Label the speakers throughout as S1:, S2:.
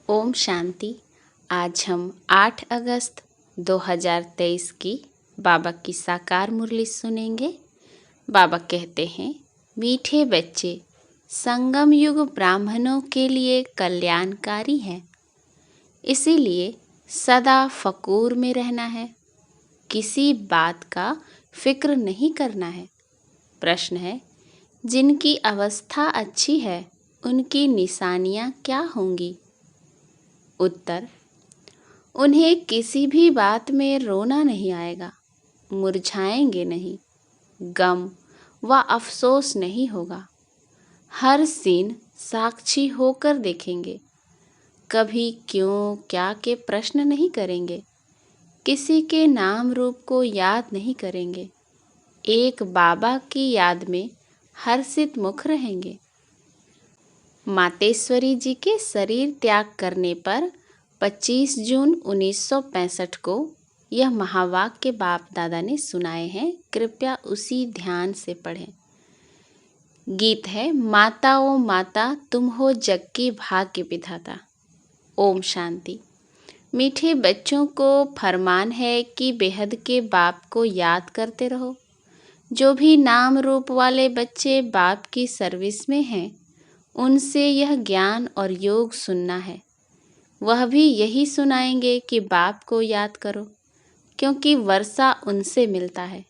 S1: ओम शांति। आज हम 8 अगस्त 2023 की बाबा की साकार मुरली सुनेंगे। बाबा कहते हैं, मीठे बच्चे, संगम युग ब्राह्मणों के लिए कल्याणकारी है, इसीलिए सदा फकूर में रहना है, किसी बात का फिक्र नहीं करना है। प्रश्न है, जिनकी अवस्था अच्छी है उनकी निशानियाँ क्या होंगी? उत्तर, उन्हें किसी भी बात में रोना नहीं आएगा, मुरझाएंगे नहीं, गम व अफसोस नहीं होगा। हर सीन साक्षी होकर देखेंगे, कभी क्यों क्या के प्रश्न नहीं करेंगे, किसी के नाम रूप को याद नहीं करेंगे, एक बाबा की याद में हर्षित मुख रहेंगे। मातेश्वरी जी के शरीर त्याग करने पर 25 जून 1965 को यह महावाक्य बाप दादा ने सुनाए हैं। कृपया उसी ध्यान से पढ़ें। गीत है, माता ओ माता तुम हो जग की भाग्य विधाता। ओम शांति। मीठे बच्चों को फरमान है कि बेहद के बाप को याद करते रहो। जो भी नाम रूप वाले बच्चे बाप की सर्विस में हैं, उनसे यह ज्ञान और योग सुनना है। वह भी यही सुनाएंगे कि बाप को याद करो, क्योंकि वर्षा उनसे मिलता है।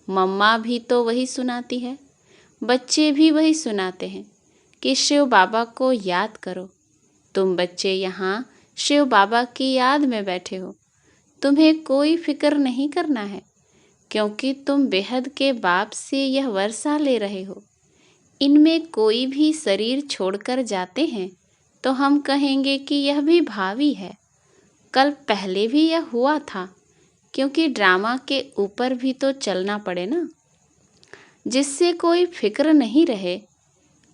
S1: मम्मा भी तो वही सुनाती है, बच्चे भी वही सुनाते हैं कि शिव बाबा को याद करो। तुम बच्चे यहाँ शिव बाबा की याद में बैठे हो, तुम्हें कोई फिक्र नहीं करना है, क्योंकि तुम बेहद के बाप से यह वर्षा ले रहे हो। इनमें कोई भी शरीर छोड़कर जाते हैं तो हम कहेंगे कि यह भी भावी है, कल पहले भी यह हुआ था, क्योंकि ड्रामा के ऊपर भी तो चलना पड़े ना। जिससे कोई फिक्र नहीं रहे,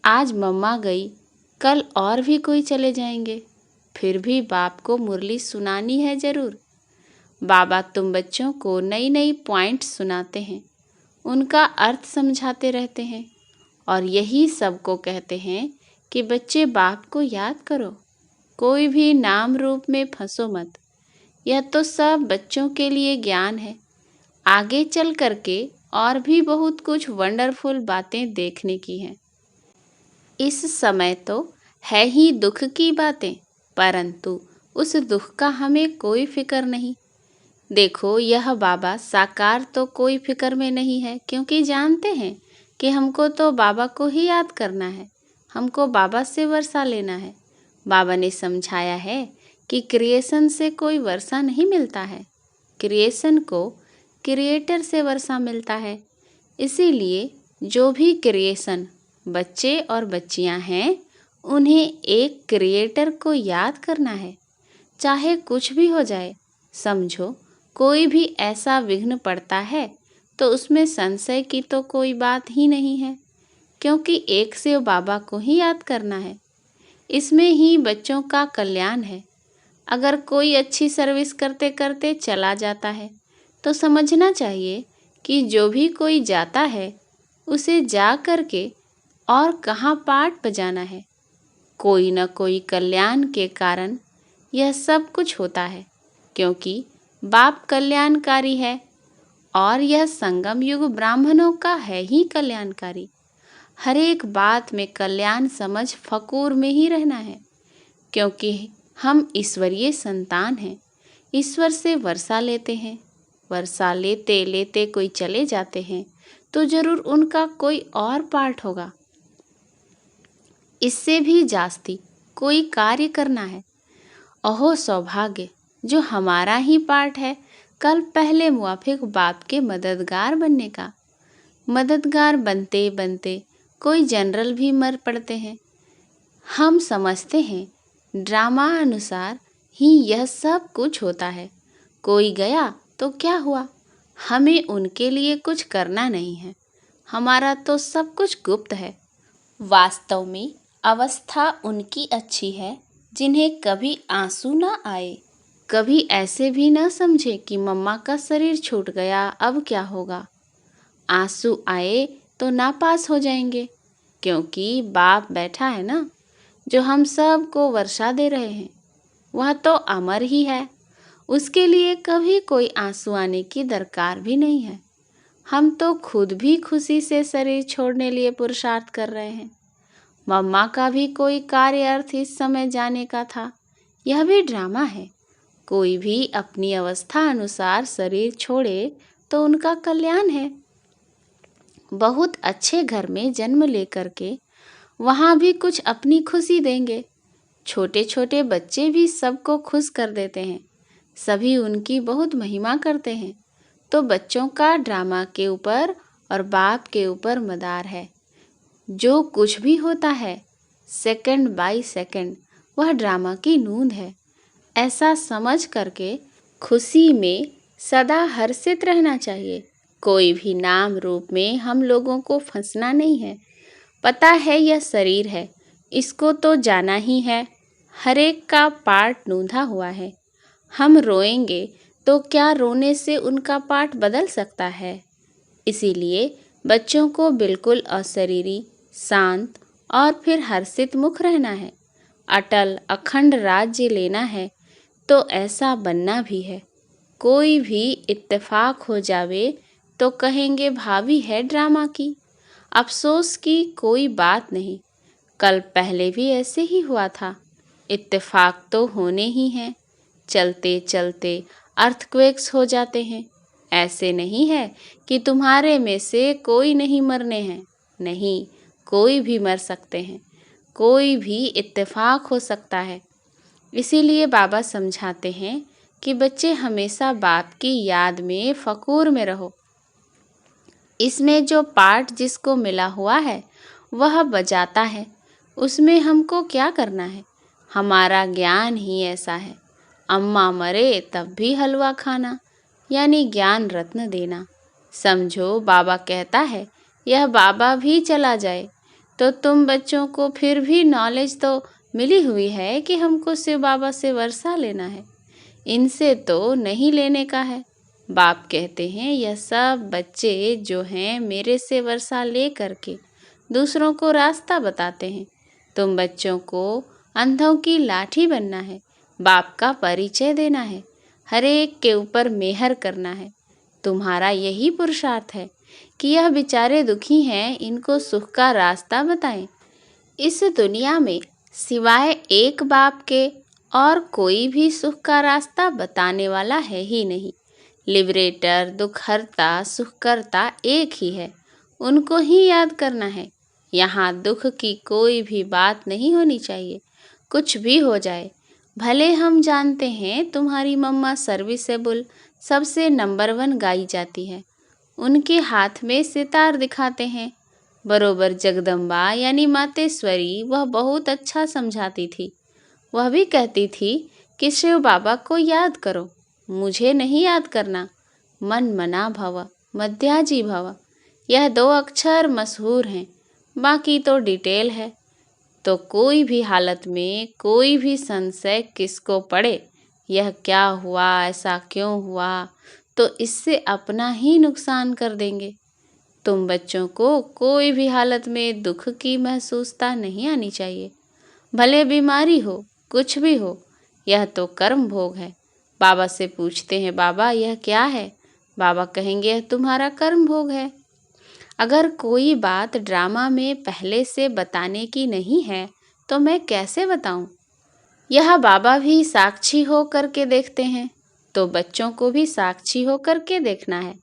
S1: आज मम्मा गई, कल और भी कोई चले जाएंगे, फिर भी बाप को मुरली सुनानी है जरूर। बाबा तुम बच्चों को नई नई पॉइंट्स सुनाते हैं, उनका अर्थ समझाते रहते हैं, और यही सबको कहते हैं कि बच्चे बाप को याद करो, कोई भी नाम रूप में फंसो मत। यह तो सब बच्चों के लिए ज्ञान है। आगे चल करके और भी बहुत कुछ वंडरफुल बातें देखने की हैं। इस समय तो है ही दुख की बातें, परंतु उस दुख का हमें कोई फिक्र नहीं। देखो, यह बाबा साकार तो कोई फिक्र में नहीं है, क्योंकि जानते हैं कि हमको तो बाबा को ही याद करना है, हमको बाबा से वर्षा लेना है। बाबा ने समझाया है कि क्रिएशन से कोई वर्षा नहीं मिलता है, क्रिएशन को क्रिएटर से वर्षा मिलता है। इसीलिए जो भी क्रिएशन बच्चे और बच्चियां हैं, उन्हें एक क्रिएटर को याद करना है, चाहे कुछ भी हो जाए। समझो, कोई भी ऐसा विघ्न पड़ता है तो उसमें संशय की तो कोई बात ही नहीं है, क्योंकि एक शिव बाबा को ही याद करना है। इसमें ही बच्चों का कल्याण है। अगर कोई अच्छी सर्विस करते करते चला जाता है तो समझना चाहिए कि जो भी कोई जाता है उसे जा करके और कहाँ पाठ बजाना है। कोई न कोई कल्याण के कारण यह सब कुछ होता है, क्योंकि बाप कल्याणकारी है और यह संगम युग ब्राह्मणों का है ही कल्याणकारी। हर एक बात में कल्याण समझ फकूर में ही रहना है, क्योंकि हम ईश्वरीय संतान हैं। ईश्वर से वर्षा लेते हैं, वर्षा लेते लेते कोई चले जाते हैं तो जरूर उनका कोई और पार्ट होगा। इससे भी जास्ती कोई कार्य करना है। अहो सौभाग्य, जो हमारा ही पार्ट है, कल पहले मुआफिक बाप के मददगार बनने का। मददगार बनते बनते कोई जनरल भी मर पड़ते हैं। हम समझते हैं ड्रामा अनुसार ही यह सब कुछ होता है। कोई गया तो क्या हुआ, हमें उनके लिए कुछ करना नहीं है, हमारा तो सब कुछ गुप्त है। वास्तव में अवस्था उनकी अच्छी है जिन्हें कभी आंसू ना आए, कभी ऐसे भी ना समझे कि मम्मा का शरीर छूट गया, अब क्या होगा। आंसू आए तो नापास हो जाएंगे, क्योंकि बाप बैठा है ना, जो हम सब को वर्षा दे रहे हैं। वह तो अमर ही है, उसके लिए कभी कोई आंसू आने की दरकार भी नहीं है। हम तो खुद भी खुशी से शरीर छोड़ने लिए पुरुषार्थ कर रहे हैं। मम्मा का भी कोई कार्य अर्थ इस समय जाने का था। यह भी ड्रामा है। कोई भी अपनी अवस्था अनुसार शरीर छोड़े तो उनका कल्याण है। बहुत अच्छे घर में जन्म लेकर के वहाँ भी कुछ अपनी खुशी देंगे। छोटे छोटे बच्चे भी सबको खुश कर देते हैं। सभी उनकी बहुत महिमा करते हैं। तो बच्चों का ड्रामा के ऊपर और बाप के ऊपर मदार है। जो कुछ भी होता है सेकंड बाय सेकंड वह ड्रामा की नूंद है। ऐसा समझ करके खुशी में सदा हर्षित रहना चाहिए। कोई भी नाम रूप में हम लोगों को फंसना नहीं है। पता है यह शरीर है, इसको तो जाना ही है। हर एक का पार्ट नूंधा हुआ है। हम रोएंगे तो क्या रोने से उनका पार्ट बदल सकता है? इसीलिए बच्चों को बिल्कुल अशरीरी, शांत और फिर हर्षित मुख रहना है। अटल अखंड राज्य लेना है तो ऐसा बनना भी है। कोई भी इत्तेफाक हो जावे तो कहेंगे भाभी है ड्रामा की। अफसोस की कोई बात नहीं, कल पहले भी ऐसे ही हुआ था। इत्तेफाक तो होने ही हैं। चलते चलते अर्थक्वेक्स हो जाते हैं। ऐसे नहीं है कि तुम्हारे में से कोई नहीं मरने हैं। नहीं, कोई भी मर सकते हैं। कोई भी इत्तेफाक हो सकता है। इसीलिए बाबा समझाते हैं कि बच्चे हमेशा बाप की याद में फकूर में रहो। इसमें जो पार्ट जिसको मिला हुआ है वह बजाता है। उसमें हमको क्या करना है? हमारा ज्ञान ही ऐसा है। अम्मा मरे तब भी हलवा खाना, यानी ज्ञान रत्न देना। समझो बाबा कहता है यह बाबा भी चला जाए तो तुम बच्चों को फिर भी नॉलेज तो मिली हुई है कि हमको शिव बाबा से वर्षा लेना है, इनसे तो नहीं लेने का है। बाप कहते हैं यह सब बच्चे जो हैं मेरे से वर्षा ले करके दूसरों को रास्ता बताते हैं। तुम बच्चों को अंधों की लाठी बनना है, बाप का परिचय देना है, हर एक के ऊपर मेहर करना है। तुम्हारा यही पुरुषार्थ है कि यह बेचारे दुखी हैं, इनको सुख का रास्ता बताएं। इस दुनिया में सिवाय एक बाप के और कोई भी सुख का रास्ता बताने वाला है ही नहीं। लिबरेटर, दुखहर्ता, सुखकर्ता एक ही है, उनको ही याद करना है। यहाँ दुख की कोई भी बात नहीं होनी चाहिए। कुछ भी हो जाए, भले हम जानते हैं तुम्हारी मम्मा सर्विसेबल सबसे नंबर 1 गाई जाती है, उनके हाथ में सितार दिखाते हैं, बरोबर जगदम्बा यानी मातेश्वरी वह बहुत अच्छा समझाती थी। वह भी कहती थी कि शिव बाबा को याद करो, मुझे नहीं याद करना। मन मना भव, मध्याजी भव, यह 2 अक्षर मशहूर हैं, बाकी तो डिटेल है। तो कोई भी हालत में कोई भी संशय किसको पड़े, यह क्या हुआ, ऐसा क्यों हुआ, तो इससे अपना ही नुकसान कर देंगे। तुम बच्चों को कोई भी हालत में दुख की महसूसता नहीं आनी चाहिए। भले बीमारी हो, कुछ भी हो, यह तो कर्म भोग है। बाबा से पूछते हैं बाबा यह क्या है? बाबा कहेंगे यह तुम्हारा कर्म भोग है। अगर कोई बात ड्रामा में पहले से बताने की नहीं है तो मैं कैसे बताऊं? यह बाबा भी साक्षी हो करके देखते हैं, तो बच्चों को भी साक्षी हो करके देखना है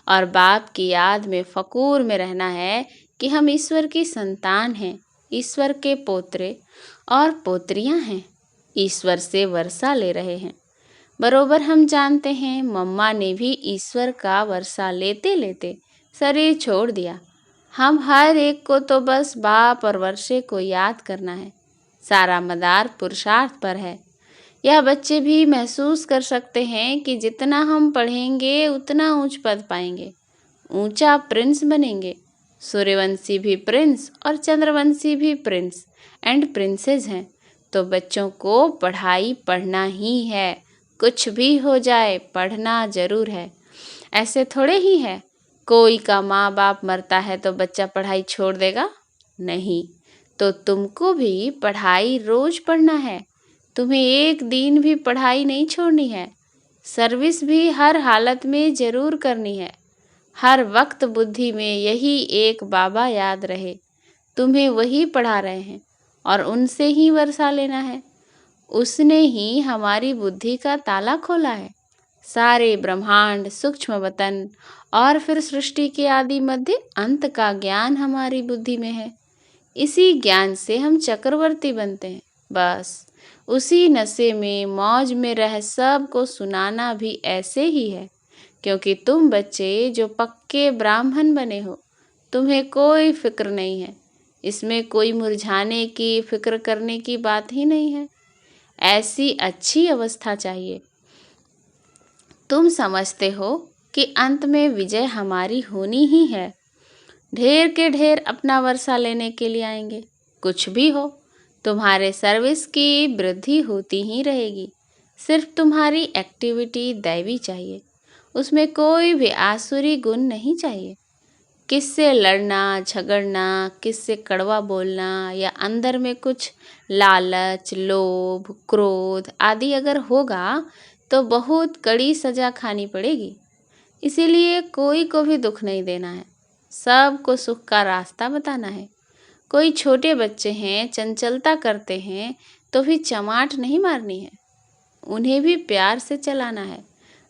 S1: और बाप की याद में फकूर में रहना है कि हम ईश्वर की संतान हैं, ईश्वर के पोत्रे और पोत्रियां हैं, ईश्वर से वर्षा ले रहे हैं। बरोबर हम जानते हैं मम्मा ने भी ईश्वर का वर्षा लेते लेते शरीर छोड़ दिया। हम हर एक को तो बस बाप और वर्षे को याद करना है। सारा मदार पुरुषार्थ पर है। यह बच्चे भी महसूस कर सकते हैं कि जितना हम पढ़ेंगे उतना ऊंच पद पाएंगे, ऊंचा प्रिंस बनेंगे। सूर्यवंशी भी प्रिंस और चंद्रवंशी भी प्रिंस एंड प्रिंसेस हैं। तो बच्चों को पढ़ाई पढ़ना ही है, कुछ भी हो जाए पढ़ना जरूर है। ऐसे थोड़े ही है कोई का माँ बाप मरता है तो बच्चा पढ़ाई छोड़ देगा, नहीं। तो तुमको भी पढ़ाई रोज पढ़ना है। तुम्हें एक दिन भी पढ़ाई नहीं छोड़नी है। सर्विस भी हर हालत में जरूर करनी है। हर वक्त बुद्धि में यही एक बाबा याद रहे। तुम्हें वही पढ़ा रहे हैं और उनसे ही वर्षा लेना है। उसने ही हमारी बुद्धि का ताला खोला है। सारे ब्रह्मांड, सूक्ष्म वतन और फिर सृष्टि के आदि मध्य अंत का ज्ञान हमारी बुद्धि में है। इसी ज्ञान से हम चक्रवर्ती बनते हैं। बस उसी नशे में, मौज में रह सबको सुनाना भी ऐसे ही है। क्योंकि तुम बच्चे जो पक्के ब्राह्मण बने हो, तुम्हें कोई फिक्र नहीं है। इसमें कोई मुरझाने की, फिक्र करने की बात ही नहीं है। ऐसी अच्छी अवस्था चाहिए। तुम समझते हो कि अंत में विजय हमारी होनी ही है। ढेर के ढेर अपना वर्षा लेने के लिए आएंगे। कुछ भी हो, तुम्हारे सर्विस की वृद्धि होती ही रहेगी। सिर्फ तुम्हारी एक्टिविटी दैवी चाहिए। उसमें कोई भी आसुरी गुण नहीं चाहिए। किससे लड़ना, झगड़ना, किससे कड़वा बोलना या अंदर में कुछ लालच, लोभ, क्रोध आदि अगर होगा तो बहुत कड़ी सजा खानी पड़ेगी। इसीलिए कोई को भी दुख नहीं देना है। सबको सुख का रास्ता बताना है। कोई छोटे बच्चे हैं, चंचलता करते हैं, तो भी चमाट नहीं मारनी है। उन्हें भी प्यार से चलाना है।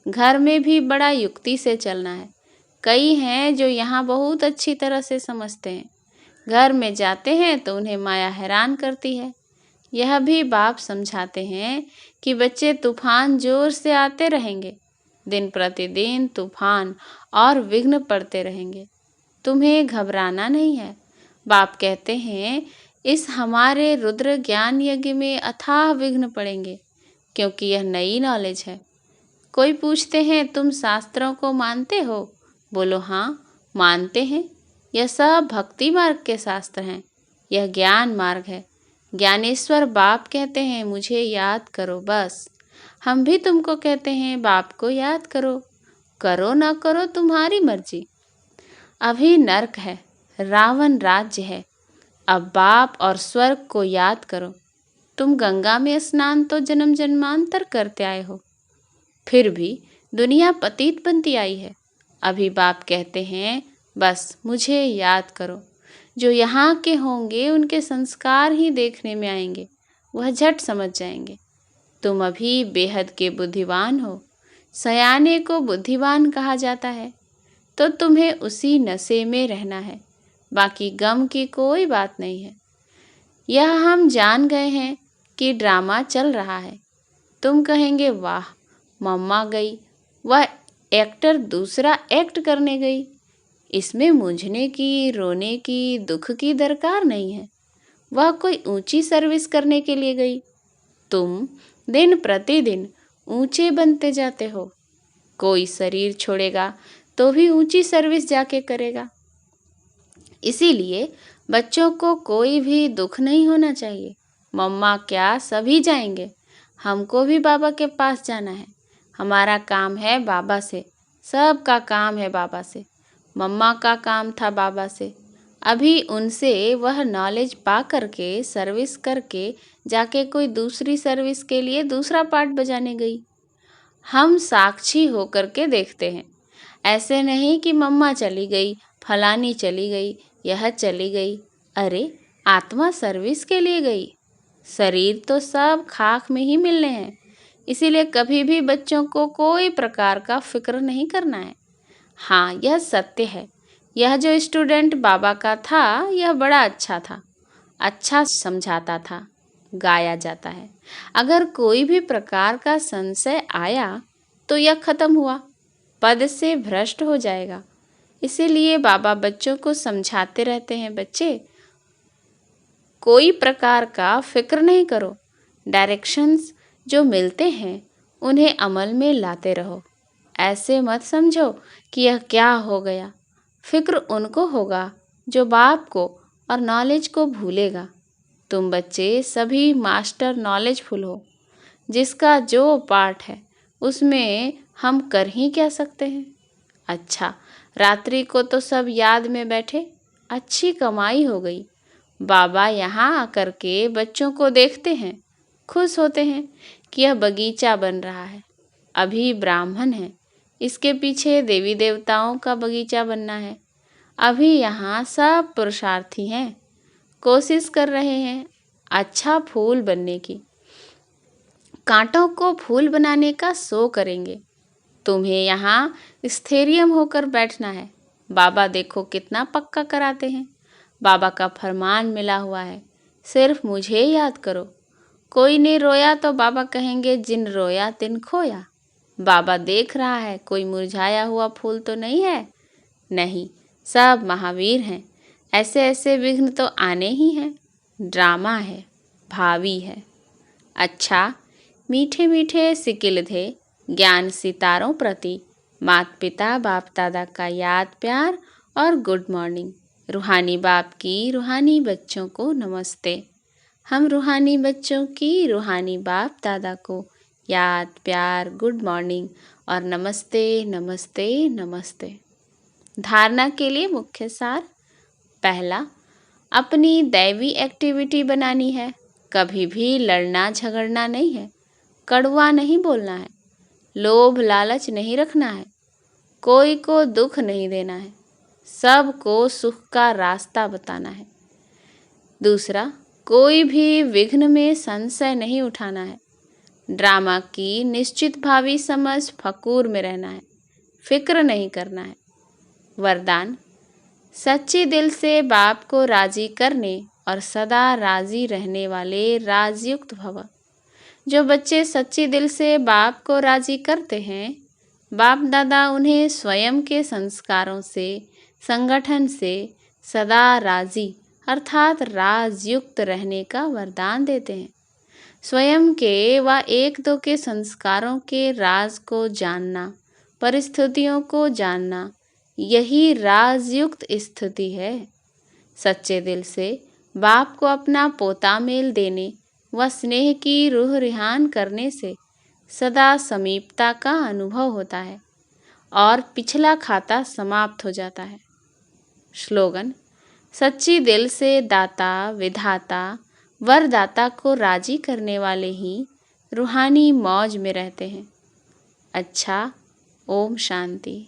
S1: घर में भी बड़ा युक्ति से चलना है। कई हैं जो यहाँ बहुत अच्छी तरह से समझते हैं। घर में जाते हैं तो उन्हें माया हैरान करती है। यह भी बाप समझाते हैं कि बच्चे, तूफान जोर से आते रहेंगे। दिन प्रतिदिन तूफान और विघ्न पड़ते रहेंगे। तुम्हें घबराना नहीं है। बाप कहते हैं, इस हमारे रुद्र ज्ञान यज्ञ में अथाह विघ्न पड़ेंगे, क्योंकि यह नई नॉलेज है। कोई पूछते हैं, तुम शास्त्रों को मानते हो? बोलो हाँ, मानते हैं। यह सब भक्ति मार्ग के शास्त्र हैं। यह ज्ञान मार्ग है। ज्ञानेश्वर बाप कहते हैं, मुझे याद करो बस। हम भी तुमको कहते हैं, बाप को याद करो। करो ना करो तुम्हारी मर्जी। अभी नरक है, रावण राज्य है। अब बाप और स्वर्ग को याद करो। तुम गंगा में स्नान तो जन्म जन्मांतर करते आए हो, फिर भी दुनिया पतित बनती आई है। अभी बाप कहते हैं, बस मुझे याद करो। जो यहाँ के होंगे उनके संस्कार ही देखने में आएंगे, वह झट समझ जाएंगे। तुम अभी बेहद के बुद्धिमान हो। सयाने को बुद्धिमान कहा जाता है। तो तुम्हें उसी नशे में रहना है। बाकी गम की कोई बात नहीं है। यह हम जान गए हैं कि ड्रामा चल रहा है। तुम कहेंगे, वाह, मम्मा गई, वह एक्टर दूसरा एक्ट करने गई। इसमें मूंझने की, रोने की, दुख की दरकार नहीं है। वह कोई ऊंची सर्विस करने के लिए गई। तुम दिन प्रतिदिन ऊंचे बनते जाते हो। कोई शरीर छोड़ेगा तो भी ऊंची सर्विस जाके करेगा। इसीलिए बच्चों को कोई भी दुख नहीं होना चाहिए। मम्मा क्या, सभी जाएंगे। हमको भी बाबा के पास जाना है। हमारा काम है बाबा से। सबका काम है बाबा से। मम्मा का काम था बाबा से। अभी उनसे वह नॉलेज पा करके, सर्विस करके जाके कोई दूसरी सर्विस के लिए दूसरा पार्ट बजाने गई। हम साक्षी होकर के देखते हैं। ऐसे नहीं कि मम्मा चली गई, फलानी चली गई, यह चली गई। अरे, आत्मा सर्विस के लिए गई। शरीर तो सब खाक में ही मिलने हैं। इसीलिए कभी भी बच्चों को कोई प्रकार का फिक्र नहीं करना है। हाँ, यह सत्य है। यह जो स्टूडेंट बाबा का था, यह बड़ा अच्छा था। अच्छा समझाता था, गाया जाता है। अगर कोई भी प्रकार का संशय आया तो यह खत्म हुआ, पद से भ्रष्ट हो जाएगा। इसीलिए बाबा बच्चों को समझाते रहते हैं, बच्चे कोई प्रकार का फिक्र नहीं करो। डायरेक्शंस जो मिलते हैं उन्हें अमल में लाते रहो। ऐसे मत समझो कि यह क्या हो गया। फिक्र उनको होगा जो बाप को और नॉलेज को भूलेगा। तुम बच्चे सभी मास्टर नॉलेजफुल हो। जिसका जो पार्ट है उसमें हम कर ही क्या सकते हैं। अच्छा, रात्रि को तो सब याद में बैठे, अच्छी कमाई हो गई। बाबा यहाँ आकर के बच्चों को देखते हैं। खुश होते हैं कि यह बगीचा बन रहा है। अभी ब्राह्मण है, इसके पीछे देवी देवताओं का बगीचा बनना है। अभी यहाँ सब पुरुषार्थी हैं, कोशिश कर रहे हैं अच्छा फूल बनने की, कांटों को फूल बनाने का शो करेंगे। तुम्हें यहाँ स्थैर्य होकर बैठना है। बाबा देखो कितना पक्का कराते हैं। बाबा का फरमान मिला हुआ है, सिर्फ मुझे याद करो। कोई ने रोया तो बाबा कहेंगे जिन रोया तिन खोया। बाबा देख रहा है कोई मुरझाया हुआ फूल तो नहीं है। नहीं, सब महावीर हैं। ऐसे ऐसे विघ्न तो आने ही हैं। ड्रामा है, भावी है। अच्छा, मीठे मीठे सिकिल थे ज्ञान सितारों प्रति, माता पिता बाप दादा का याद प्यार और गुड मॉर्निंग। रूहानी बाप की रूहानी बच्चों को नमस्ते। हम रूहानी बच्चों की रूहानी बाप दादा को याद प्यार गुड मॉर्निंग और नमस्ते नमस्ते नमस्ते। धारणा के लिए मुख्य सार। पहला, अपनी दैवी एक्टिविटी बनानी है। कभी भी लड़ना झगड़ना नहीं है, कड़वा नहीं बोलना है, लोभ लालच नहीं रखना है, कोई को दुख नहीं देना है, सबको सुख का रास्ता बताना है। दूसरा, कोई भी विघ्न में संशय नहीं उठाना है। ड्रामा की निश्चित भावी समझ फकूर में रहना है, फिक्र नहीं करना है। वरदान, सच्चे दिल से बाप को राजी करने और सदा राजी रहने वाले राजयुक्त भव। जो बच्चे सच्चे दिल से बाप को राजी करते हैं, बाप दादा उन्हें स्वयं के संस्कारों से, संगठन से सदा राजी अर्थात राजयुक्त रहने का वरदान देते हैं। स्वयं के व एक दो के संस्कारों के राज को जानना, परिस्थितियों को जानना, यही राजयुक्त स्थिति है। सच्चे दिल से बाप को अपना पोता मेल देने व स्नेह की रूह रिहान करने से सदा समीपता का अनुभव होता है और पिछला खाता समाप्त हो जाता है। स्लोगन, सच्ची दिल से दाता विधाता वरदाता को राजी करने वाले ही रूहानी मौज में रहते हैं। अच्छा, ओम शांति।